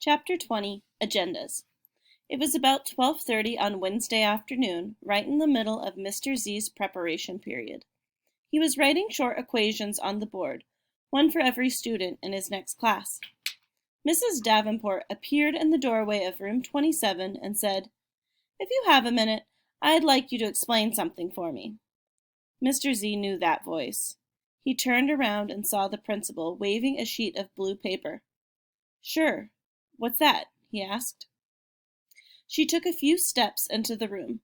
Chapter 20, Agendas. It was about 12:30 on Wednesday afternoon, right in the middle of Mr. Z's preparation period. He was writing short equations on the board, one for every student in his next class. Mrs. Davenport appeared in the doorway of room 27 and said, "If you have a minute, I'd like you to explain something for me." Mr. Z knew that voice. He turned around and saw the principal waving a sheet of blue paper. "Sure. What's that?" he asked. She took a few steps into the room.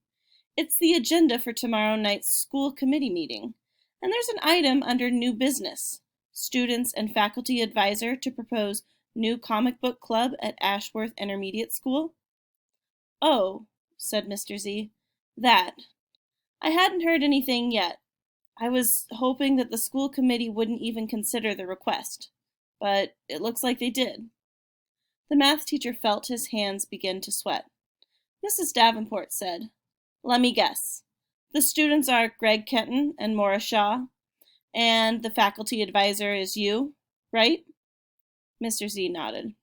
"It's the agenda for tomorrow night's school committee meeting, and there's an item under new business. Students and faculty advisor to propose new comic book club at Ashworth Intermediate School." "Oh," said Mr. Z. "That. I hadn't heard anything yet. I was hoping that the school committee wouldn't even consider the request, but it looks like they did." The math teacher felt his hands begin to sweat. Mrs. Davenport said, "Let me guess. The students are Greg Kenton and Maura Shaw, and the faculty advisor is you, right?" Mr. Z nodded.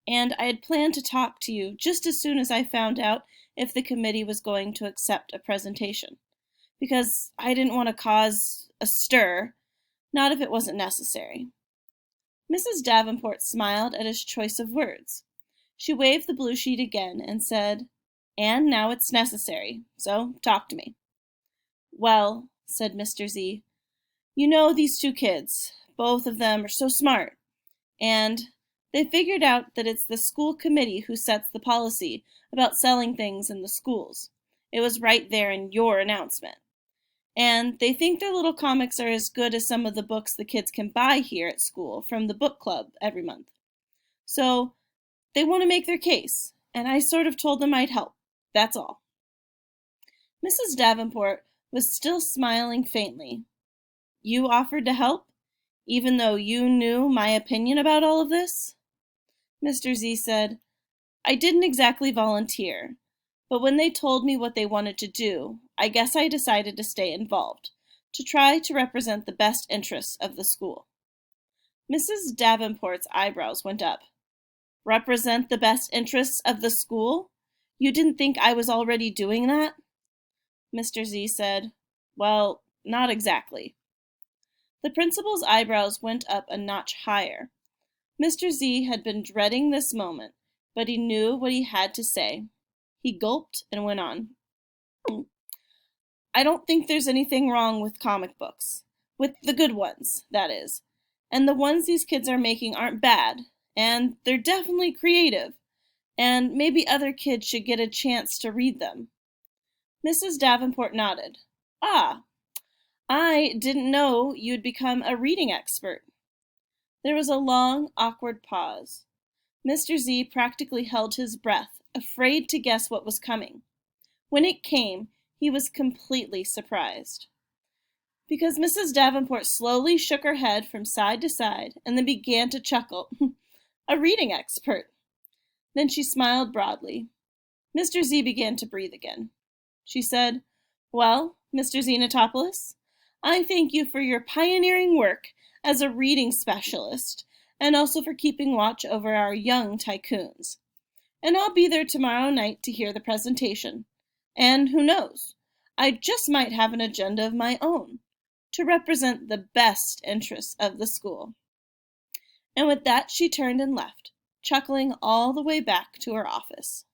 "And I had planned to talk to you just as soon as I found out if the committee was going to accept a presentation, because I didn't want to cause a stir, not if it wasn't necessary." Mrs. Davenport smiled at his choice of words. She waved the blue sheet again and said, "And now it's necessary, so talk to me." "Well," said Mr. Z, "you know these two kids, both of them are so smart, and they figured out that it's the school committee who sets the policy about selling things in the schools. It was right there in your announcement. And they think their little comics are as good as some of the books the kids can buy here at school from the book club every month. So they want to make their case, and I sort of told them I'd help. That's all." Mrs. Davenport was still smiling faintly. "You offered to help, even though you knew my opinion about all of this?" Mr. Z said, "I didn't exactly volunteer, but when they told me what they wanted to do, I guess I decided to stay involved, to try to represent the best interests of the school." Mrs. Davenport's eyebrows went up. "Represent the best interests of the school? You didn't think I was already doing that?" Mr. Z said, "Well, not exactly." The principal's eyebrows went up a notch higher. Mr. Z had been dreading this moment, but he knew what he had to say. He gulped and went on. "I don't think there's anything wrong with comic books. With the good ones, that is. And the ones these kids are making aren't bad, and they're definitely creative, and maybe other kids should get a chance to read them." Mrs. Davenport nodded. "Ah, I didn't know you'd become a reading expert." There was a long, awkward pause. Mr. Z practically held his breath, afraid to guess what was coming. When it came, he was completely surprised, because Mrs. Davenport slowly shook her head from side to side and then began to chuckle. "A reading expert." Then she smiled broadly. Mr. Z began to breathe again. She said, "Well, Mr. Xenotopoulos, I thank you for your pioneering work as a reading specialist and also for keeping watch over our young tycoons. And I'll be there tomorrow night to hear the presentation. And who knows, I just might have an agenda of my own to represent the best interests of the school." And with that she turned and left, chuckling all the way back to her office.